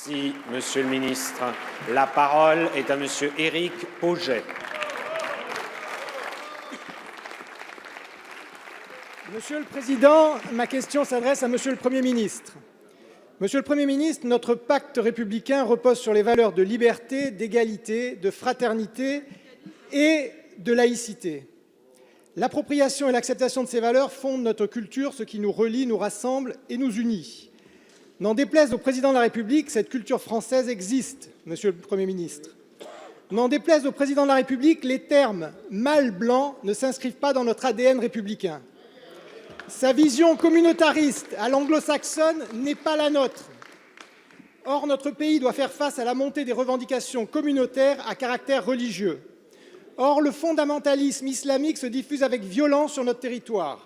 Merci, Monsieur le ministre. La parole est à Monsieur Éric Pauget. Monsieur le Président, ma question s'adresse à Monsieur le Premier ministre. Monsieur le Premier ministre, notre pacte républicain repose sur les valeurs de liberté, d'égalité, de fraternité et de laïcité. L'appropriation et l'acceptation de ces valeurs fondent notre culture, ce qui nous relie, nous rassemble et nous unit. N'en déplaise au Président de la République, cette culture française existe, Monsieur le Premier ministre. N'en déplaise au Président de la République, les termes « mâle blanc » ne s'inscrivent pas dans notre ADN républicain. Sa vision communautariste à l'anglo-saxonne n'est pas la nôtre. Or, notre pays doit faire face à la montée des revendications communautaires à caractère religieux. Or, le fondamentalisme islamique se diffuse avec violence sur notre territoire.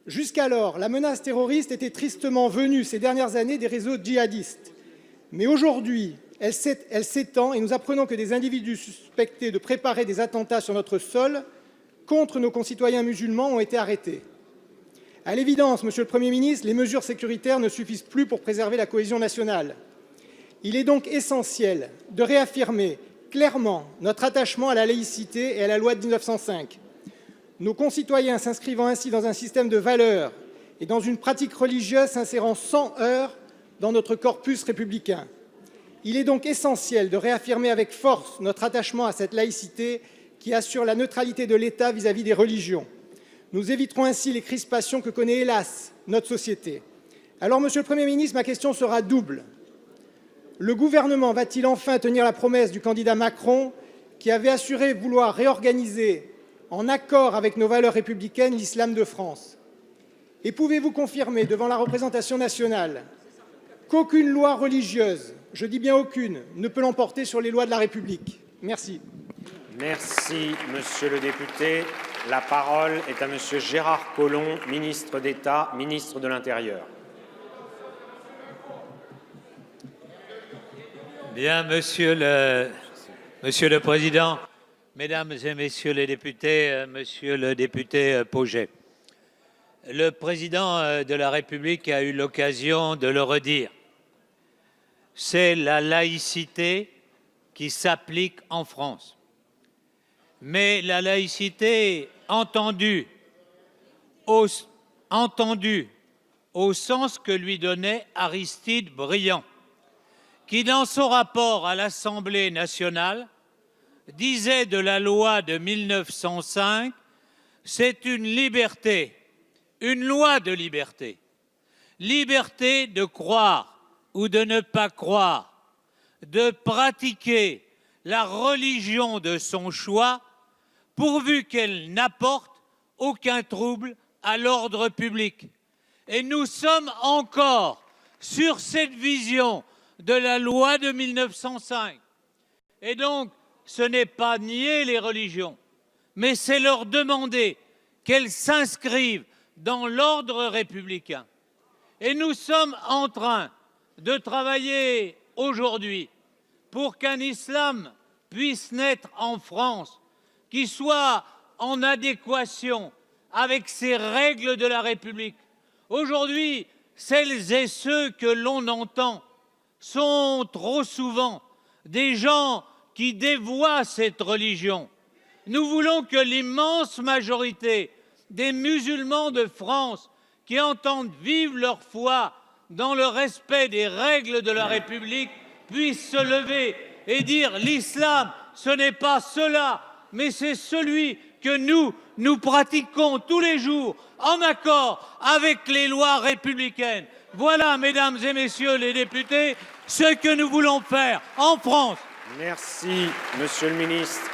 Jusqu'alors, la menace terroriste était tristement venue ces dernières années des réseaux djihadistes. Mais aujourd'hui, elle s'étend et nous apprenons que des individus suspectés de préparer des attentats sur notre sol contre nos concitoyens musulmans ont été arrêtés. À l'évidence, Monsieur le Premier ministre, les mesures sécuritaires ne suffisent plus pour préserver la cohésion nationale. Il est donc essentiel de réaffirmer clairement notre attachement à la laïcité et à la loi de 1905. Nos concitoyens s'inscrivant ainsi dans un système de valeurs et dans une pratique religieuse s'insérant sans heurts dans notre corpus républicain. Il est donc essentiel de réaffirmer avec force notre attachement à cette laïcité qui assure la neutralité de l'État vis-à-vis des religions. Nous éviterons ainsi les crispations que connaît, hélas, notre société. Alors, Monsieur le Premier ministre, ma question sera double. Le gouvernement va-t-il enfin tenir la promesse du candidat Macron qui avait assuré vouloir réorganiser, en accord avec nos valeurs républicaines, l'islam de France? Et pouvez-vous confirmer devant la représentation nationale qu'aucune loi religieuse, je dis bien aucune, ne peut l'emporter sur les lois de la République? Merci. Merci, Monsieur le député. La parole est à Monsieur Gérard Collomb, ministre d'État, ministre de l'Intérieur. Bien, Monsieur le Président, Mesdames et Messieurs les députés, Monsieur le député Pauget, le Président de la République a eu l'occasion de le redire. C'est la laïcité qui s'applique en France. Mais la laïcité entendue au sens que lui donnait Aristide Briand, qui, dans son rapport à l'Assemblée nationale, disait de la loi de 1905, c'est une liberté, une loi de liberté. Liberté de croire ou de ne pas croire, de pratiquer la religion de son choix, pourvu qu'elle n'apporte aucun trouble à l'ordre public. Et nous sommes encore sur cette vision de la loi de 1905. Et donc, ce n'est pas nier les religions, mais c'est leur demander qu'elles s'inscrivent dans l'ordre républicain. Et nous sommes en train de travailler aujourd'hui pour qu'un islam puisse naître en France, qui soit en adéquation avec ces règles de la République. Aujourd'hui, celles et ceux que l'on entend sont trop souvent des gens qui dévoient cette religion. Nous voulons que l'immense majorité des musulmans de France qui entendent vivre leur foi dans le respect des règles de la République puissent se lever et dire l'islam, ce n'est pas cela, mais c'est celui que nous pratiquons tous les jours en accord avec les lois républicaines. Voilà, Mesdames et Messieurs les députés, ce que nous voulons faire en France. Merci, Monsieur le ministre.